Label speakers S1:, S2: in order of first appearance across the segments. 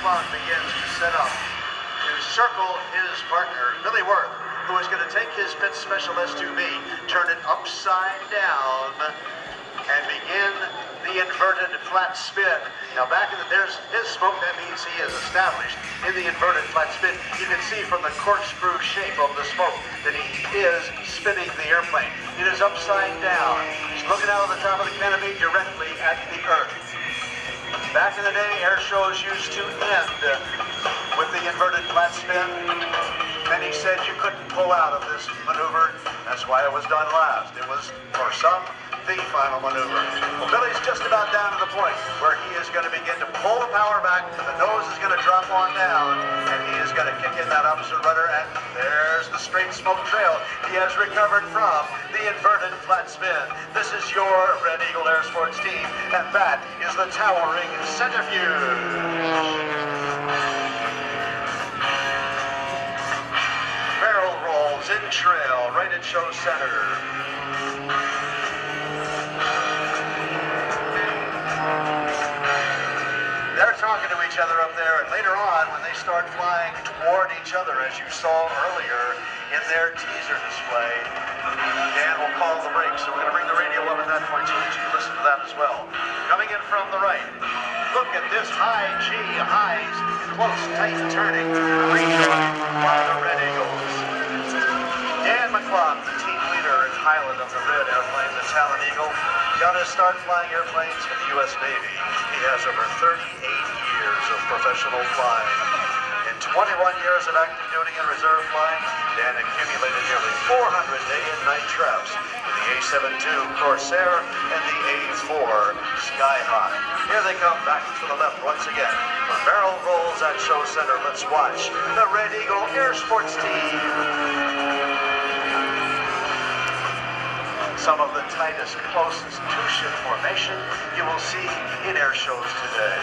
S1: McClung begins to set up to circle his partner, Billy Werth, who is going to take his Pitts Special S2B, turn it upside down, and begin the inverted flat spin. Now back in there's his smoke, that means he is established in the inverted flat spin. You can see from the corkscrew shape of the smoke that he is spinning the airplane. It is upside down. He's looking out of the top of the canopy directly at the earth. Back in the day, air shows used to end with the inverted flat spin. Many said you couldn't pull out of this maneuver. That's why it was done last. It was, for some, the final maneuver. Well, Billy's just about down to the point where he is going to begin to pull the power back. The nose is going to drop on down, and he is going to kick in that opposite rudder, and there's the straight smoke trail he has recovered from the inverted flat spin. This is your Red Eagle Airsports team, and that is the towering centrifuge. Barrel rolls in trail, right at show center. They're talking to each other up there, and later on, when they start flying toward each other, as you saw earlier in their teaser display, Dan will call the brakes. So we're going to bring the radio up at that point so that you can listen to that as well. Coming in from the right, look at this high G, highs, close, tight turning, rejoined by the Red Eagles. Dan McClung, the team leader and pilot of the red airplane, the Talon Eagle, got to start flying airplanes for the U.S. Navy. He has over 38 years of professional flying. In 21 years of active duty and reserve flying, Dan accumulated nearly 400 day and night trips with the A-72 Corsair and the A-4 Sky High. Here they come back to the left once again. When barrel rolls at show center, let's watch the Red Eagle Airsports team. Some of the tightest, closest two-ship formation you will see in air shows today.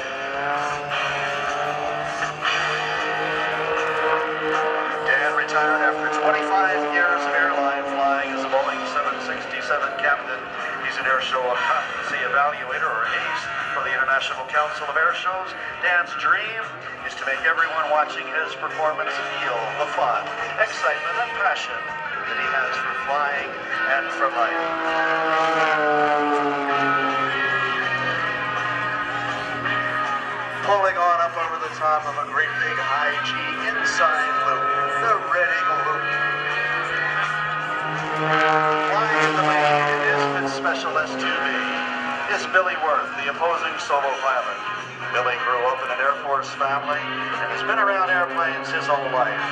S1: Dan retired after 25 years of airline flying as a Boeing 767 captain. He's an air show competency evaluator, or ACE, for the International Council of Air Shows. Dan's dream is to make everyone watching his performance feel the fun, excitement, and passion that he has for flying and for life. Pulling on up over the top of a great big high G inside loop, the Red Eagle loop. Flying in the main in his Pitts Special S2B is Billy Werth, the opposing solo pilot. Billy grew up in an Air Force family and has been around airplanes his whole life.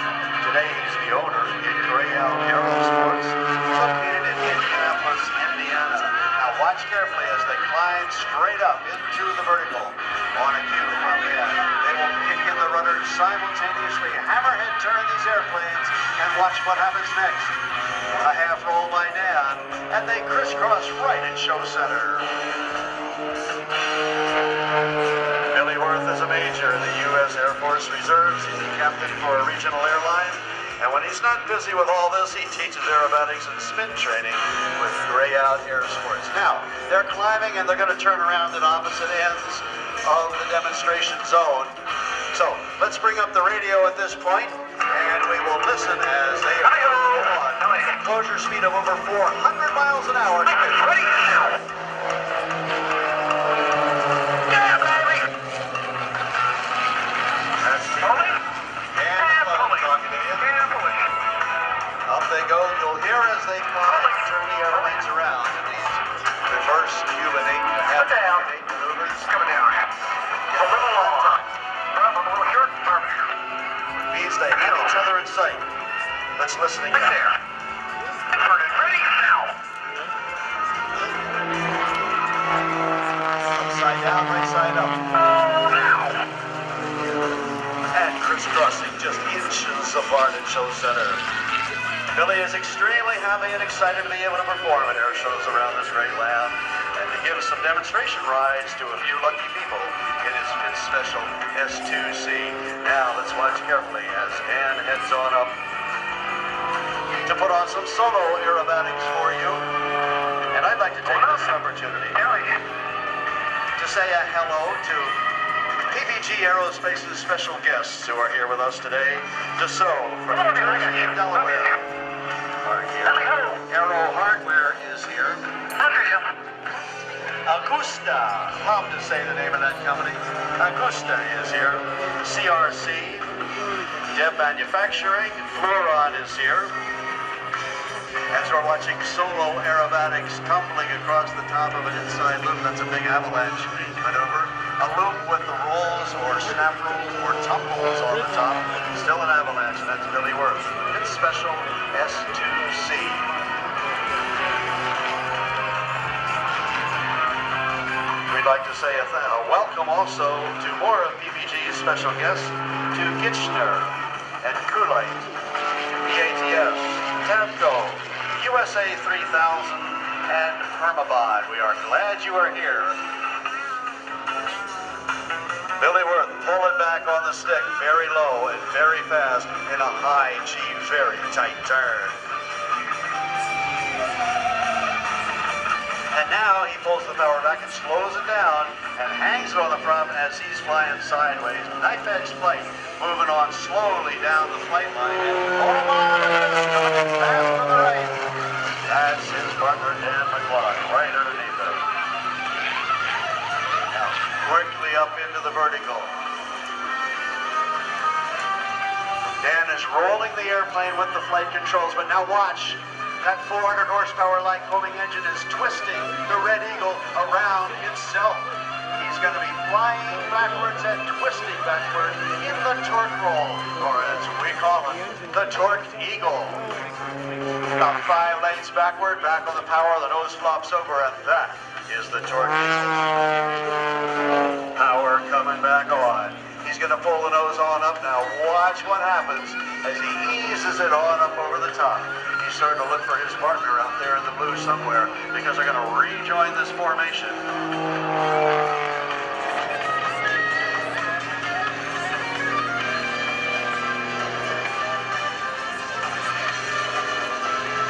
S1: Today he's the owner of Eagle Airsports, located in Indianapolis, Indiana. Now watch carefully as they climb straight up into the vertical. On a cue from the end, they will kick in the rudders simultaneously, hammerhead turn these airplanes, and watch what happens next. A half roll by Dan, and they crisscross right at show center. Billy Werth is a major in the U.S. Air Force Reserves. He's a captain for a regional airline. And when he's not busy with all this, he teaches aerobatics and spin training with Eagle Airsports. Now, they're climbing and they're going to turn around at opposite ends of the demonstration zone. So, let's bring up the radio at this point, and we will listen as they go on at a closure speed of over 400 miles an hour. Ready now! They go, you'll hear as they climb and turn the airplanes around in these reverse cube and 8.5 maneuvers. Coming down. A little long. Drop a little short. Means they hit each other in sight. Let's listen again. Right there. Inverted. Ready now. Upside down, right side up. And crisscrossing just inches apart at show center. Billy is extremely happy and excited to be able to perform at air shows around this great land and to give some demonstration rides to a few lucky people in his Pitts Special S2C. Now let's watch carefully as Dan heads on up to put on some solo aerobatics for you. And I'd like to take this opportunity to say a hello to PBS PBG Aerospace's special guests who are here with us today. Dassault from New Jersey and Delaware are here. Aero Hardware is here. Augusta, love to say the name of that company. Augusta is here. CRC, Deb Manufacturing, Fluoron is here. As we're watching solo aerobatics tumbling across the top of an inside loop, that's a big avalanche maneuver. A loop with the rolls or snap rolls or tumbles on the top, still an avalanche, and that's Billy Werth. It's special S2C. We'd like to say a welcome also to more of PBG's special guests, to Kitchener and Coolite, BATS, Tabco, USA 3000, and Permabond. We are glad you are here. Billy Werth pulling back on the stick very low and very fast in a high G, very tight turn. And now he pulls the power back and slows it down and hangs it on the prop as he's flying sideways. Knife edge flight, moving on slowly down the flight line. And hold on, coming fast to the right. That's his partner, Dan McClung, right underneath him. Now, quickly up into the vertical. Dan is rolling the airplane with the flight controls, but now watch. That 400 horsepower Lycoming engine is twisting the Red Eagle around itself. He's going to be flying backwards and twisting backward in the torque roll, or as we call it, the torqued Eagle. About 5 lengths backward, back on the power, the nose flops over, and that is the torqued Eagle. Power coming back on. He's going to pull the nose on up now. Watch what happens as he eases it on up over the top. He's starting to look for his partner out there in the blue somewhere because they're going to rejoin this formation.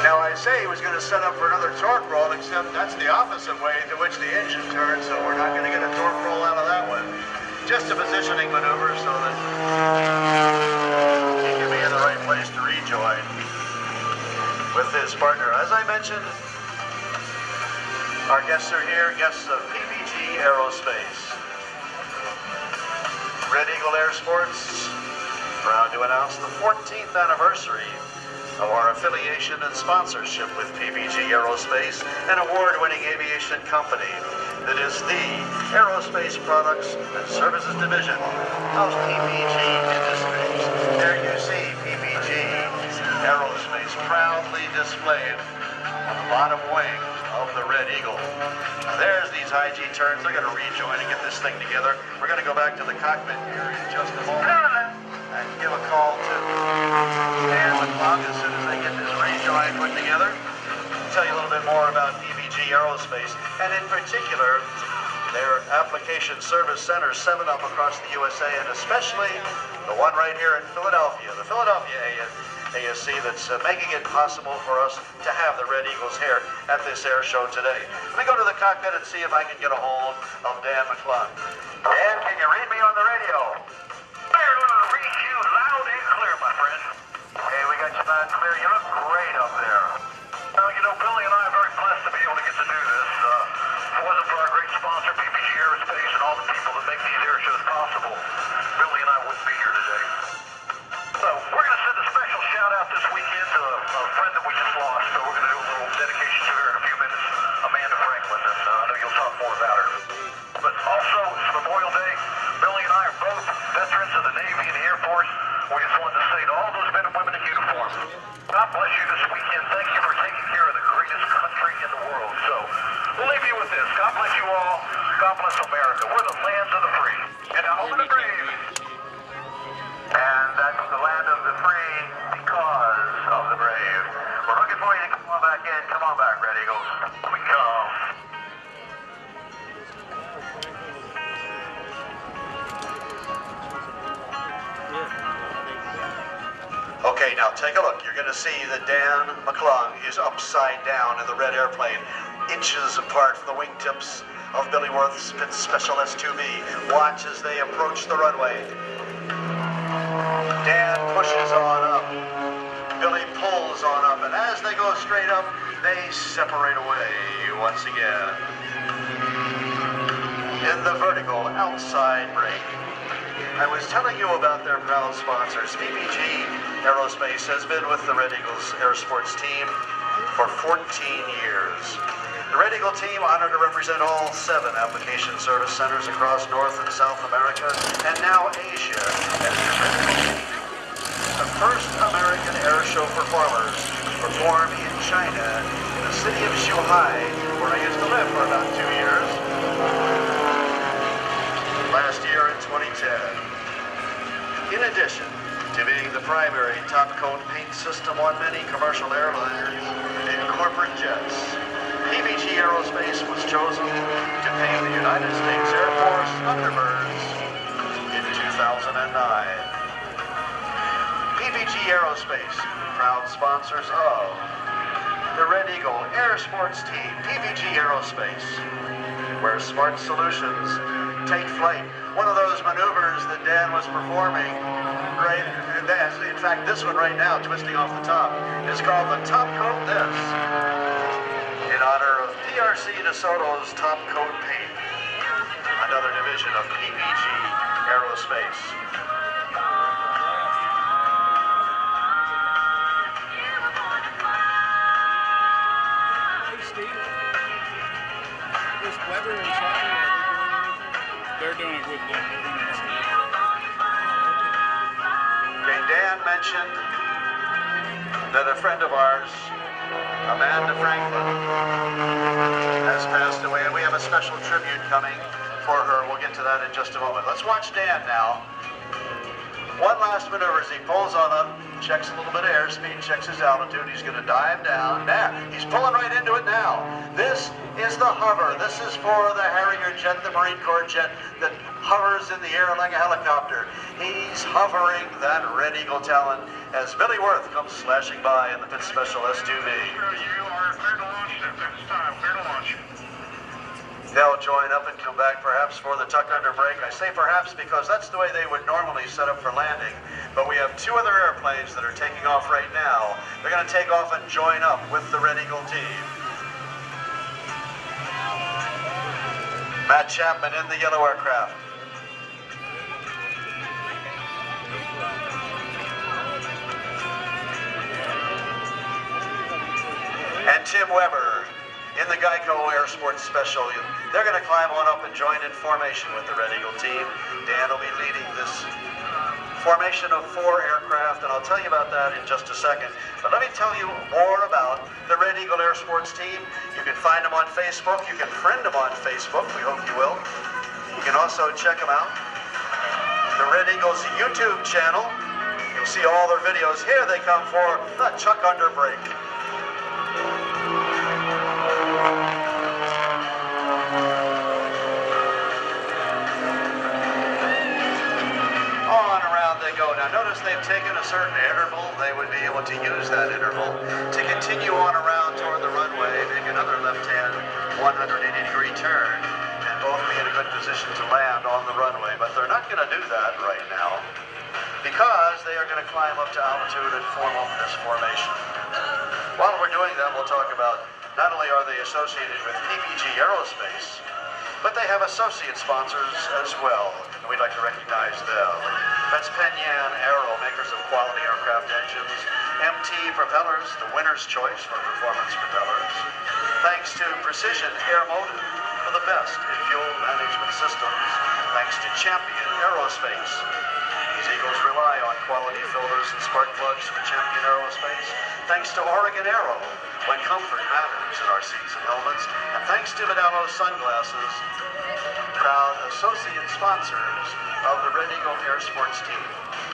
S1: Now I say he was going to set up for another torque roll, except that's the opposite way to which the engine turns, so we're not going to get a torque roll out of that one. Just a positioning maneuver so that he can be in the right place to rejoin with his partner. As I mentioned, our guests are here, guests of PBG Aerospace. Red Eagle Airsports, proud to announce the 14th anniversary of our affiliation and sponsorship with PBG Aerospace, an award-winning aviation company that is the aerospace products and services division of PBG Industries. There you see PBG Aerospace proudly displayed on the bottom wing of the Red Eagle. There's these high G turns. They're going to rejoin and get this thing together. We're going to go back to the cockpit here in just a moment and give a call to Dan McClung as soon as they get this rejoin put together. I'll tell you a little bit more about PBG Aerospace, and in particular, their application service centers, 7 of them across the USA, and especially the one right here in Philadelphia, the Philadelphia ASC that's making it possible for us to have the Red Eagles here at this air show today. Let me go to the cockpit and see if I can get a hold of Dan McClung. Dan, can you read me on the radio?
S2: Read you loud and clear, my friend.
S1: Hey, we got you loud and clear. You look great up there.
S2: Well, you know, Billy and I are very blessed to be able to get to do this. If it wasn't for our great sponsor, PBG Aerospace, and all the people that make these air shows possible, Billy and I wouldn't be here today. So, we're going to send a special shout-out this weekend to a friend that we just lost, so we're going to do a little dedication to her in a few minutes, Amanda Franklin, and I know you'll talk more about her. But also, it's Memorial Day. Billy and I are both veterans of the Navy and the Air Force. We just wanted to say to all those men and women in uniform, God bless you this weekend. Thank you for taking care of the greatest country in the world. So, we'll leave you with this. God bless you all. God bless America. We're the lands of the free. And now, over the brave.
S1: And that's the land of the free because of the brave. We're looking for you to come on back in. Come on back, Red Eagles. We come. Okay, now take a look. You're going to see that Dan McClung is upside down in the red airplane, inches apart from the wingtips of Billy Werth's Special S2B. Watch as they approach the runway. Dan pushes on up. Billy pulls on up, and as they go straight up, they separate away once again. In the vertical outside brake. I was telling you about their proud sponsors. PPG Aerospace has been with the Red Eagle Airsports team for 14 years. The Red Eagle team honored to represent all 7 application service centers across North and South America and now Asia as the Red Eagle team. The first American airshow performers perform in China in the city of Shanghai, where I used to live for about 2 years. Last year in 2010. In addition to being the primary top coat paint system on many commercial airliners and corporate jets, PPG Aerospace was chosen to paint the United States Air Force Thunderbirds in 2009. PPG Aerospace, proud sponsors of the Red Eagle Airsports team. PPG Aerospace, where smart solutions take flight. One of those maneuvers that Dan was performing, right? In fact, this one right now, twisting off the top, is called the Top Coat This, in honor of PRC DeSoto's Top Coat Paint, another division of PPG Aerospace.
S3: Hey, Steve. Is Weber and Chapman, they're doing it with them.
S1: Okay, Dan mentioned that a friend of ours, Amanda Franklin, has passed away, and we have a special tribute coming for her. We'll get to that in just a moment. Let's watch Dan now. One last maneuver as he pulls on up, checks a little bit of airspeed, checks his altitude. He's going to dive down. There, he's pulling right into it now. This is the hover. This is for the Harrier jet, the Marine Corps jet that hovers in the air like a helicopter. He's hovering that Red Eagle Talon as Billy Werth comes slashing by in the Pitts Special S2B.
S2: You are clear to launch at this time. Clear to launch.
S1: They'll join up and come back perhaps for the tuck under brake. I say perhaps because that's the way they would normally set up for landing. But we have 2 other airplanes that are taking off right now. They're going to take off and join up with the Red Eagle team. Matt Chapman in the yellow aircraft. And Tim Weber in the Geico Airsports Special. They're going to climb on up and join in formation with the Red Eagle team. Dan will be leading this formation of 4 aircraft, and I'll tell you about that in just a second. But let me tell you more about the Red Eagle Airsports team. You can find them on Facebook. You can friend them on Facebook. We hope you will. You can also check them out. The Red Eagle's YouTube channel. You'll see all their videos. Here they come for the Chuck Under Brake. Now notice they've taken a certain interval. They would be able to use that interval to continue on around toward the runway, make another left-hand 180-degree turn, and both be in a good position to land on the runway. But they're not going to do that right now because they are going to climb up to altitude and form up this formation. While we're doing that, we'll talk about not only are they associated with PPG Aerospace, but they have associate sponsors as well, and we'd like to recognize them. That's Penyan Aero, makers of quality aircraft engines. MT Propellers, the winner's choice for performance propellers. Thanks to Precision Air Motive for the best in fuel management systems. Thanks to Champion Aerospace. These Eagles rely on quality filters and spark plugs from Champion Aerospace. Thanks to Oregon Aero, when comfort matters in our seats and helmets. And thanks to Vidallo Sunglasses, proud associate sponsors of the Red Eagle Airsports team.